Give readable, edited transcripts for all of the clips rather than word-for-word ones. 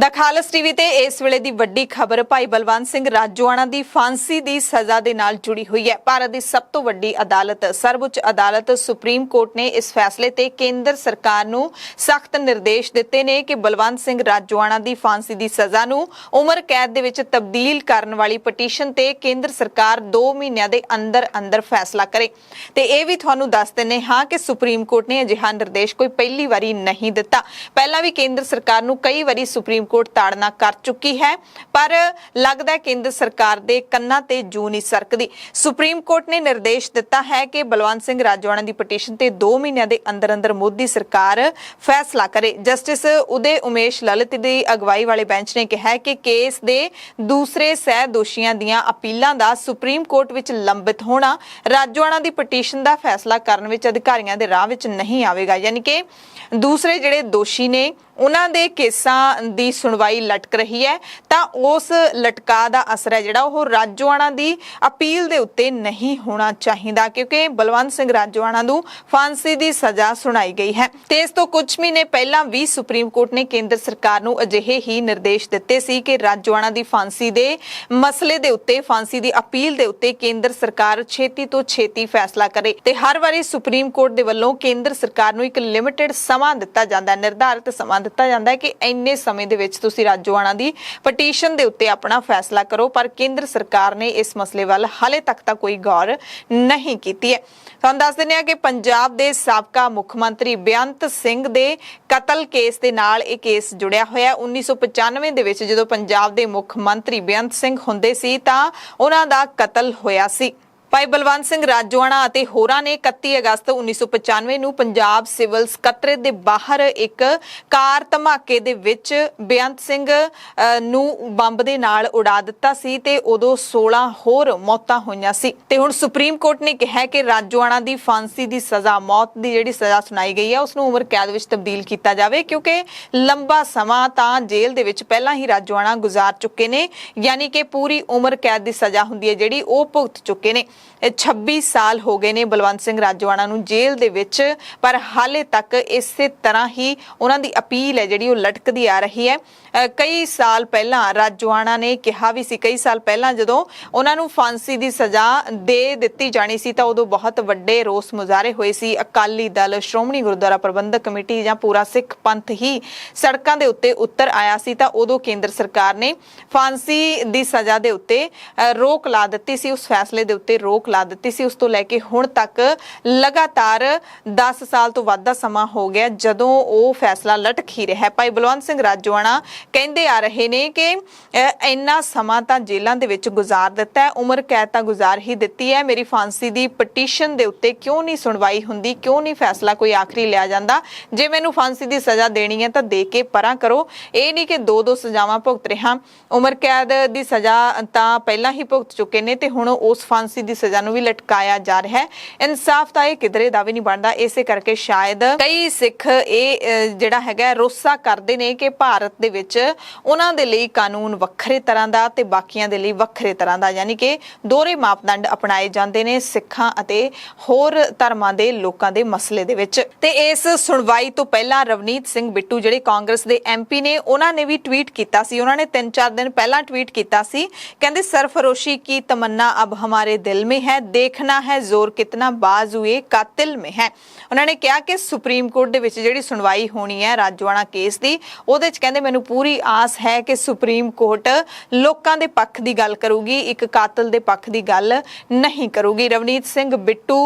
The खालस TV ते इस वेले दी वड्डी खबर भाई बलवंत सिंह राजोआणा दी फांसी दी सज़ा दे नाल जुड़ी हुई है। भारत दी सब तो वड्डी अदालत सर्वोच्च अदालत सुप्रीम कोर्ट ने इस फैसले ते केंद्र सरकार नूं सख्त निर्देश दिते ने कि बलवंत सिंह राजोआणा दी फांसी दी सज़ा नूं उमर कैद दे विच तब्दील करन वाली पटीशन ते केंद्र सरकार 2 महीनਿਆਂ दे अंदर अंदर फैसला करे। ते इह वी तुहानूं दस दिंदे हां कि सुप्रीम कोर्ट ने अजिहा निर्देश कोई पहली वारी नहीं दिता। पहला भी केंद्र सरकार नूं कई वारी सुप्रीम कोर्ट ताड़ना कर चुकी है, पर लगदा है केंद्र सरकार दे कन्नां ते जू नहीं सरकदी। सुप्रीम कोर्ट ने निर्देश दिता है कि बलवंत सिंह राजोआणा दी पटीशन ते 2 महीनਿਆਂ ਦੇ अंदर अंदर मोदी सरकार फैसला करे। जस्टिस उदय उमेश ललित दी अगवाई वाले बेंच ने कहा कि केस दे दूसरे सह दोषियों दीआं अपीलां दा सुप्रीम कोर्ट विच लंबित होना राजोआणा दी पटीशन दा फैसला करन विच अधिकारियों दे राह विच नहीं आवेगा। यानी कि दूसरे जिहड़े दोषी ने उन्हां दे केसां दी सुनवाई लटक रही है, तां उस लटका दा असर है जिहड़ा ओह राजोआणा दी अपील दे उत्ते नहीं होना चाहिदा, क्योंकि बलवंत सिंह राजोआणा नूं फांसी दी सज़ा सुनाई गई है। ते इस तों कुछ महीने पहलां भी सुप्रीम कोर्ट ने केंद्र सरकार नूं अजिहे ही निर्देश दित्ते सी कि राजोआणा दी फांसी दे मसले दे उत्ते फांसी दी अपील दे उत्ते केंद्र सरकार छेती तो छेती फैसला करे। ते हर वारी सुप्रीम कोर्ट दे वल्लों केंद्र सरकार नूं एक लिमिटेड समा दिता जांदा, निर्धारित समा दिता जांदा है कि इन्ने समय दे विच तुसीं राजोआणा दी पटीशन दे उत्ते अपना फैसला करो, पर केंद्र सरकार ने इस मसले वाल हाले तक तां कोई गौर नहीं कीती है। तुहानूं दस दिंदे हां कि पंजाब दे साबका मुख मंत्री बेअंत सिंह दे कतल केस दे नाल इह केस जुड़िया होया। 1995 दे विच जदों पंजाब दे मुख मंत्री बेअंत सिंह हुंदे सी तां उन्हां दा कतल होया सी। भाई बलवंत सिंह राजोआणा ਅਤੇ ਹੋਰਾਂ ਨੇ 31 ਅਗਸਤ 1995 ਨੂੰ ਪੰਜਾਬ ਸਿਵਲ ਸਕੱਤਰੇਤ ਦੇ ਬਾਹਰ ਇੱਕ ਕਾਰ ਧਮਾਕੇ ਦੇ ਵਿੱਚ ਬੇਅੰਤ ਸਿੰਘ ਨੂੰ ਬੰਬ ਦੇ ਨਾਲ ਉਡਾ ਦਿੱਤਾ ਸੀ ਤੇ ਉਦੋਂ 16 ਹੋਰ ਮੌਤਾਂ ਹੋਈਆਂ ਸੀ। ਤੇ ਹੁਣ ਸੁਪਰੀਮ ਕੋਰਟ ਨੇ ਕਿਹਾ ਕਿ ਰਾਜੋਆਣਾ ਦੀ ਫਾਂਸੀ ਦੀ ਸਜ਼ਾ, ਮੌਤ ਦੀ ਜਿਹੜੀ ਸਜ਼ਾ ਸੁਣਾਈ ਗਈ ਹੈ, ਉਸ ਨੂੰ ਉਮਰ ਕੈਦ ਵਿੱਚ ਤਬਦੀਲ ਕੀਤਾ ਜਾਵੇ, ਕਿਉਂਕਿ ਲੰਬਾ ਸਮਾਂ ਤਾਂ ਜੇਲ੍ਹ ਦੇ ਵਿੱਚ ਪਹਿਲਾਂ ਹੀ ਰਾਜੋਆਣਾ ਗੁਜ਼ਾਰ ਚੁੱਕੇ ਨੇ। यानी कि पूरी उम्र कैद की सज़ा हुंदी है जिहड़ी ओह भुगत चुके ने। 26 साल हो गए ने बलवंत सिंह राजोआणा नूं जेल दे विच, पर हाले तक इसे तरह ही उन्हां दी अपील है जिहड़ी ओह लटकदी आ रही है। कई साल पहलां राजोआणा ने कहा भी सी, कई साल पहलां जदों उन्हां नूं फांसी दी सज़ा दे दित्ती जानी सी तां उदों बहुत वड्डे रोस मुजाहरे होए सी। अकाली दल, श्रोमणी गुरुद्वारा प्रबंधक कमेटी जां पूरा सिख पंथ ही सड़कां दे उत्ते उतर आया सी, तां उदों केंद्र सरकार ने फांसी दी सज़ा दे उत्ते रोक ला दित्ती सी, उस फैसले दे उत्ते रोक ला दित्ती सी। उस तो लैके हुण तक लगातार 10 साल तो वध दा समा हो गया जदों ओह फैसला लटक ही रहा है। भाई बलवंत सिंह राजोआणा कहंदे आ रहे ने कि इन्ना समा तां जेलां दे विच गुजार दित्ता है, उमर कैद तां गुजार ही दित्ती है, मेरी फांसी दी पटीशन दे उत्ते क्यों नहीं सुनवाई हुंदी, क्यों नहीं फैसला कोई आखिरी लिया जांदा। जे मैनूं फांसी दी सज़ा देनी है तां दे के परां करो, इह नहीं कि दो सज़ावां भुगत रिहा। उमर कैद दी सज़ा तां पहिलां ही भुगत चुके ने ते हुण उस फांसी दी सज़ा नूं भी लटकाया जा रहा है। इंसाफ तां इह किधरे दा भी नहीं बनदा। इसे करके शायद कई सिख इह जिहड़ा हैगा रोसा करदे ने कि भारत दे विच उन्हां दे लई कानून वखरे तर੍ਹਾਂ ਦਾ ਤੇ ਬਾਕੀਆਂ ਦੇ ਲਈ ਵੱਖਰੇ ਤਰ੍ਹਾਂ ਦਾ, यानी कि ਦੋਹਰੇ ਮਾਪਦੰਡ ਅਪਣਾਏ ਜਾਂਦੇ ਨੇ ਸਿੱਖਾਂ ਅਤੇ ਹੋਰ ਧਰਮਾਂ ਦੇ ਲੋਕਾਂ ਦੇ ਮਸਲੇ ਦੇ ਵਿੱਚ। ਤੇ ਇਸ ਸੁਣਵਾਈ ਤੋਂ ਪਹਿਲਾਂ ਰਵਨੀਤ ਸਿੰਘ ਬਿੱਟੂ ਜਿਹੜੇ ਕਾਂਗਰਸ ਦੇ ਐਮਪੀ ਨੇ, ਉਹਨਾਂ ਨੇ ਵੀ ट्वीट किया सी। उन्होंने 3-4 दिन पहला ट्वीट किया सी, कहते सरफरोशी की तमन्ना अब हमारे दिल में है, देखना है जोर कितना बाजुए कातिल में है। उन्होंने कहा कि सुप्रीम कोर्ट दे विच जिहड़ी सुनवाई होनी है राजोआणा केस दी, ਉਹਦੇ ਵਿੱਚ ਕਹਿੰਦੇ ਮੈਨੂੰ पूरी आस है कि सुप्रीम कोर्ट लोकां दे पक्ष दी गल करूगी, एक कातिल दे पक्ष दी गल नहीं करूगी। रवनीत सिंह बिट्टू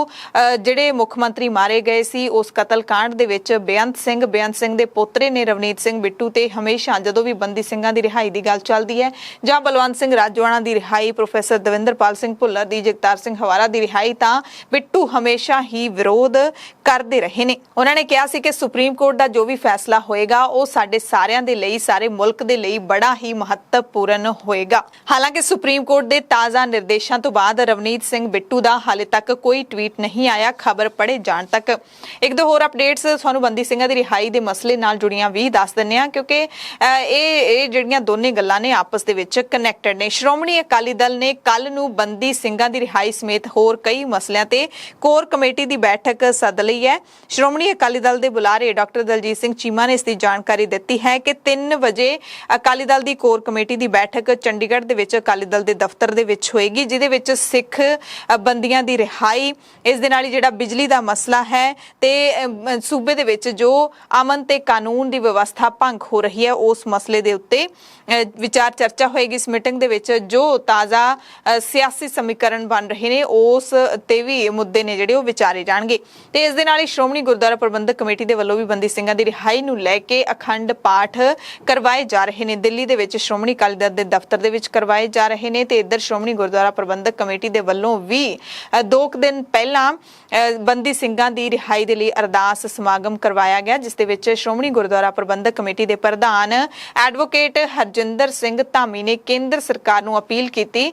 ਜਿਹੜੇ ਮੁੱਖ ਮੰਤਰੀ ਮਾਰੇ ਗਏ ਸੀ ਉਸ ਕਤਲ ਕਾਂਡ ਦੇ ਵਿੱਚ ਬੇਅੰਤ ਸਿੰਘ ਦੇ ਪੋਤਰੇ ਨੇ ਰਵਨੀਤ ਸਿੰਘ ਬਿੱਟੂ ਤੇ ਹਮੇਸ਼ਾ ਜਦੋਂ ਵੀ ਬੰਦੀ ਸਿੰਘਾਂ ਦੀ ਰਿਹਾਈ ਦੀ ਗੱਲ ਚੱਲਦੀ ਹੈ ਜਾਂ ਬਲਵੰਤ ਸਿੰਘ ਰਾਜੋਆਣਾ ਦੀ ਰਿਹਾਈ, ਪ੍ਰੋਫੈਸਰ ਦਵਿੰਦਰਪਾਲ ਸਿੰਘ ਭੁੱਲਰ ਦੀ, ਜਗਤਾਰ ਸਿੰਘ ਹਵਾਰਾ ਦੀ ਰਿਹਾਈ, ਤਾਂ ਬਿੱਟੂ ਹਮੇਸ਼ਾ ਹੀ ਵਿਰੋਧ ਕਰਦੇ ਰਹੇ ਨੇ। ਉਹਨਾਂ ਨੇ ਕਿਹਾ ਸੀ ਕਿ ਸੁਪਰੀਮ ਕੋਰਟ ਦਾ ਜੋ ਵੀ ਫੈਸਲਾ ਹੋਏਗਾ ਉਹ ਸਾਡੇ ਸਾਰਿਆਂ ਦੇ ਲਈ, ਸਾਰੇ ਮੁਲਕ ਦੇ ਲਈ ਬੜਾ ਹੀ ਮਹੱਤਵਪੂਰਨ ਹੋਏਗਾ। ਹਾਲਾਂਕਿ ਸੁਪਰੀਮ ਕੋਰਟ ਦੇ ਤਾਜ਼ਾ ਨਿਰਦੇਸ਼ਾਂ ਤੋਂ ਬਾਅਦ ਰਵਨੀਤ ਸਿੰਘ ਬਿੱਟੂ ਦਾ ਹਾਲੇ ਤੱਕ ਕੋਈ ਟਵੀਟ ਨਹੀਂ ਆਇਆ ਖਬਰ ਪੜ੍ਹੇ ਜਾਣ ਤੱਕ। ਇੱਕ ਦੋ ਹੋਰ ਅਪਡੇਟਸ ਤੁਹਾਨੂੰ ਬੰਦੀ ਸਿੰਘਾਂ ਦੀ ਰਿਹਾਈ ਦੇ ਮਸਲੇ ਨਾਲ ਜੁੜੀਆਂ ਵੀ ਦੱਸ ਦਿੰਦੇ ਹਾਂ, ਕਿਉਂਕਿ ਇਹ ਜਿਹੜੀਆਂ ਦੋਨੇ ਗੱਲਾਂ ਨੇ ਆਪਸ ਦੇ ਵਿੱਚ ਕਨੈਕਟਡ ਨੇ। ਸ਼੍ਰੋਮਣੀ ਅਕਾਲੀ ਦਲ ਨੇ ਕੱਲ ਨੂੰ ਬੰਦੀ ਸਿੰਘਾਂ ਦੀ ਰਿਹਾਈ ਸਮੇਤ ਹੋਰ ਕਈ ਮਸਲਿਆਂ ਤੇ ਕੋਰ ਕਮੇਟੀ ਦੀ ਬੈਠਕ ਸੱਦ ਲਈ ਹੈ। ਸ਼੍ਰੋਮਣੀ ਅਕਾਲੀ ਦਲ ਦੇ ਬੁਲਾਰੇ ਡਾਕਟਰ ਦਲਜੀਤ ਸਿੰਘ ਚੀਮਾ ਨੇ ਇਸ ਦੀ ਜਾਣਕਾਰੀ ਦਿੱਤੀ ਹੈ ਕਿ 3 ਵਜੇ ਅਕਾਲੀ ਦਲ ਦੀ ਕੋਰ ਕਮੇਟੀ ਦੀ ਬੈਠਕ ਚੰਡੀਗੜ੍ਹ ਦੇ ਵਿੱਚ ਅਕਾਲੀ ਦਲ ਦੇ ਦਫ਼ਤਰ ਦੇ ਵਿੱਚ ਹੋਏਗੀ, ਜਿਹਦੇ ਵਿੱਚ ਸਿੱਖ ਬੰਦੀਆਂ ਦੀ ਰਿਹਾਈ, ਇਸ ਦੇ ਨਾਲ ਹੀ ਜਿਹੜਾ ਬਿਜਲੀ ਦਾ ਮਸਲਾ ਹੈ ਤੇ ਸੂਬੇ ਦੇ ਵਿੱਚ ਜੋ ਅਮਨ ਤੇ ਕਾਨੂੰਨ ਦੀ ਵਿਵਸਥਾ ਭੰਗ ਹੋ ਰਹੀ ਹੈ ਉਸ ਮਸਲੇ ਦੇ ਉੱਤੇ ਵਿਚਾਰ ਚਰਚਾ ਹੋਏਗੀ। ਇਸ ਮੀਟਿੰਗ ਦੇ ਵਿੱਚ ਜੋ ਤਾਜ਼ਾ ਸਿਆਸੀ ਸਮੀਕਰਨ ਬਣ ਰਹੇ ਨੇ ਉਸ ਤੇ ਵੀ ਮੁੱਦੇ ਨੇ ਜਿਹੜੇ ਉਹ ਵਿਚਾਰੇ ਜਾਣਗੇ। ਤੇ ਇਸ ਦੇ ਨਾਲ ਹੀ ਸ਼੍ਰੋਮਣੀ ਗੁਰਦੁਆਰਾ ਪ੍ਰਬੰਧਕ ਕਮੇਟੀ ਦੇ ਵੱਲੋਂ ਵੀ ਬੰਦੀ ਸਿੰਘਾਂ ਦੀ ਰਿਹਾਈ ਨੂੰ ਲੈ ਕੇ ਅਖੰਡ ਪਾਠ ਕਰਵਾਏ ਜਾ ਰਹੇ ਨੇ। ਦਿੱਲੀ ਦੇ ਵਿੱਚ ਸ਼੍ਰੋਮਣੀ ਅਕਾਲੀ ਦਲ ਦੇ ਦਫ਼ਤਰ ਦੇ ਵਿੱਚ ਕਰਵਾਏ ਜਾ ਰਹੇ ਨੇ ਤੇ ਇੱਧਰ ਸ਼੍ਰੋਮਣੀ ਗੁਰਦੁਆਰਾ ਪ੍ਰਬੰਧਕ ਕਮੇਟੀ ਦੇ ਵੱਲੋਂ ਵੀ 2 ਦਿਨ ਪਹਿਲਾਂ ਬੰਦੀ ਸਿੰਘਾਂ ਦੀ ਰਿਹਾਈ ਦੇ ਲਈ ਅਰਦਾਸ ਸਮਾਗਮ ਕਰਵਾਇਆ ਗਿਆ, ਜਿਸ ਦੇ ਵਿੱਚ ਸ਼੍ਰੋਮਣੀ ਗੁਰਦੁਆਰਾ ਪ੍ਰਬੰਧਕ ਕਮੇਟੀ ਦੇ ਪ੍ਰਧਾਨ ਐਡਵੋਕੇਟ ਹਰਜਿੰਦਰ ਸਿੰਘ ਧਾਮੀ ਨੇ ਕੇਂਦਰ ਸਰਕਾਰ ਨੂੰ ਅਪੀਲ ਕੀਤੀ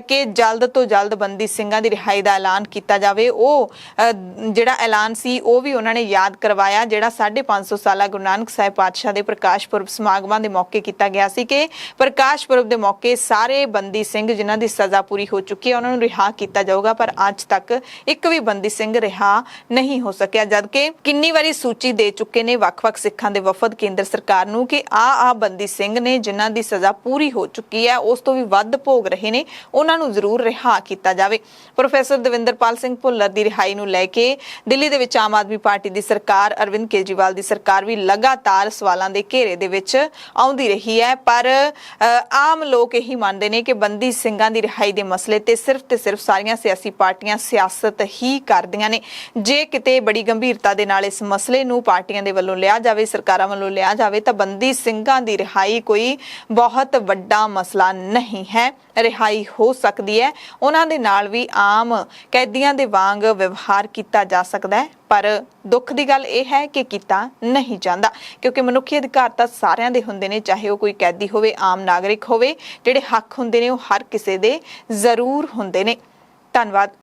ਕਿ ਜਲਦ ਤੋਂ ਜਲਦ ਬੰਦੀ ਸਿੰਘਾਂ ਦੀ ਰਿਹਾਈ ਦਾ ਐਲਾਨ ਕੀਤਾ ਜਾਵੇ। ਉਹ ਜਿਹੜਾ ਐਲਾਨ ਸੀ ਉਹ ਵੀ ਉਹਨਾਂ ਨੇ ਯਾਦ ਕਰਵਾਇਆ, ਜਿਹੜਾ 550 ਸਾਲਾ ਗੁਰੂ ਨਾਨਕ ਸਾਹਿਬ ਪਾਤਸ਼ਾਹ ਦੇ ਪ੍ਰਕਾਸ਼ ਪੁਰਬ ਸਮਾਗਮਾਂ ਦੇ ਮੌਕੇ ਕੀਤਾ ਗਿਆ ਸੀ ਕਿ ਪ੍ਰਕਾਸ਼ ਪੁਰਬ ਦੇ ਮੌਕੇ ਸਾਰੇ ਬੰਦੀ ਸਿੰਘ ਜਿਨ੍ਹਾਂ ਦੀ ਸਜ਼ਾ ਪੂਰੀ ਹੋ ਚੁੱਕੀ ਹੈ ਉਹਨਾਂ ਨੂੰ ਰਿਹਾ ਕੀਤਾ ਜਾਊਗਾ, ਪਰ ਅੱਜ ਤੱਕ ਇੱਕ ਵੀ ਬੰਦੀ ਸਿੰਘ ਰਿਹਾ ਨਹੀਂ ਹੋ ਸਕਿਆ, ਜਦਕਿ ਕਿੰਨੀ ਵਾਰੀ ਸੂਚੀ ਦੇ ਚੁੱਕੇ ਨੇ ਵੱਖ-ਵੱਖ ਸਿੱਖਾਂ ਦੇ ਵਫਦ ਕੇਂਦਰ ਸਰਕਾਰ ਨੂੰ ਕਿ ਆ ਬੰਦੀ ਸਿੰਘ ਨੇ ਜਿਨ੍ਹਾਂ ਦੀ ਸਜ਼ਾ ਪੂਰੀ ਹੋ ਚੁੱਕੀ ਹੈ, ਉਸ ਤੋਂ ਵੀ ਵੱਧ ਭੋਗ ਰਹੇ ਨੇ, ਉਹਨਾਂ ਨੂੰ ਜ਼ਰੂਰ ਰਿਹਾ ਕੀਤਾ ਜਾਵੇ। ਪ੍ਰੋਫੈਸਰ ਦਵਿੰਦਰਪਾਲ ਸਿੰਘ ਭੁੱਲਰ ਦੀ ਰਿਹਾਈ ਨੂੰ ਲੈ ਕੇ ਦਿੱਲੀ ਦੇ ਵਿੱਚ ਆਮ ਆਦਮੀ ਪਾਰਟੀ ਦੀ ਸਰਕਾਰ, ਅਰਵਿੰਦ ਕੇਜਰੀਵਾਲ ਦੀ ਸਰਕਾਰ ਵੀ ਲਗਾਤਾਰ ਸਵਾਲਾਂ ਦੇ ਘੇਰੇ ਦੇ ਵਿੱਚ ਆਉਂਦੀ ਰਹੀ ਹੈ, ਪਰ ਆਮ ਲੋਕ ਇਹੀ ਮੰਨਦੇ ਨੇ ਕਿ ਬੰਦੀ ਸਿੰਘਾਂ ਦੀ ਰਿਹਾਈ ਦੇ ਮਸਲੇ ਤੇ ਸਿਰਫ ਸਾਰੀਆਂ ਸਿਆਸੀ ਪਾਰਟੀਆਂ ਸਿਆਸਤ ਹੀ ਕਰਦੀਆਂ ਨੇ। ਜੇ ਕਿਤੇ ਬੜੀ ਗੰਭੀਰਤਾ ਦੇ ਨਾਲ ਇਸ ਮਸਲੇ ਨੂੰ ਪਾਰਟੀਆਂ ਦੇ ਵੱਲੋਂ ਲਿਆ ਜਾਵੇ, ਸਰਕਾਰਾਂ ਵੱਲੋਂ ਲਿਆ ਜਾਵੇ ਤਾਂ ਬੰਦੀ ਸਿੰਘਾਂ ਦੀ ਰਿਹਾਈ ਕੋਈ ਬਹੁਤ ਵੱਡਾ ਮਸਲਾ ਨਹੀਂ ਹੈ, ਰਿਹਾਈ ਹੋ ਸਕਦੀ ਹੈ। ਉਹਨਾਂ ਦੇ ਨਾਲ ਵੀ ਆਮ ਕੈਦੀਆਂ ਦੇ ਵਾਂਗ ਵਿਵਹਾਰ ਕੀਤਾ ਜਾ ਸਕਦਾ ਹੈ, ਪਰ ਦੁੱਖ ਦੀ ਗੱਲ ਇਹ ਹੈ ਕਿ ਕੀਤਾ ਨਹੀਂ ਜਾਂਦਾ, ਕਿਉਂਕਿ ਮਨੁੱਖੀ ਅਧਿਕਾਰ ਤਾਂ ਸਾਰਿਆਂ ਦੇ ਹੁੰਦੇ ਨੇ, ਚਾਹੇ ਉਹ ਕੋਈ ਕੈਦੀ ਹੋਵੇ, ਆਮ ਨਾਗਰਿਕ ਹੋਵੇ, ਜਿਹੜੇ ਹੱਕ ਹੁੰਦੇ ਨੇ ਉਹ ਹਰ ਕਿਸੇ ਦੇ ਜ਼ਰੂਰ ਹੁੰਦੇ ਨੇ। ਧੰਨਵਾਦ।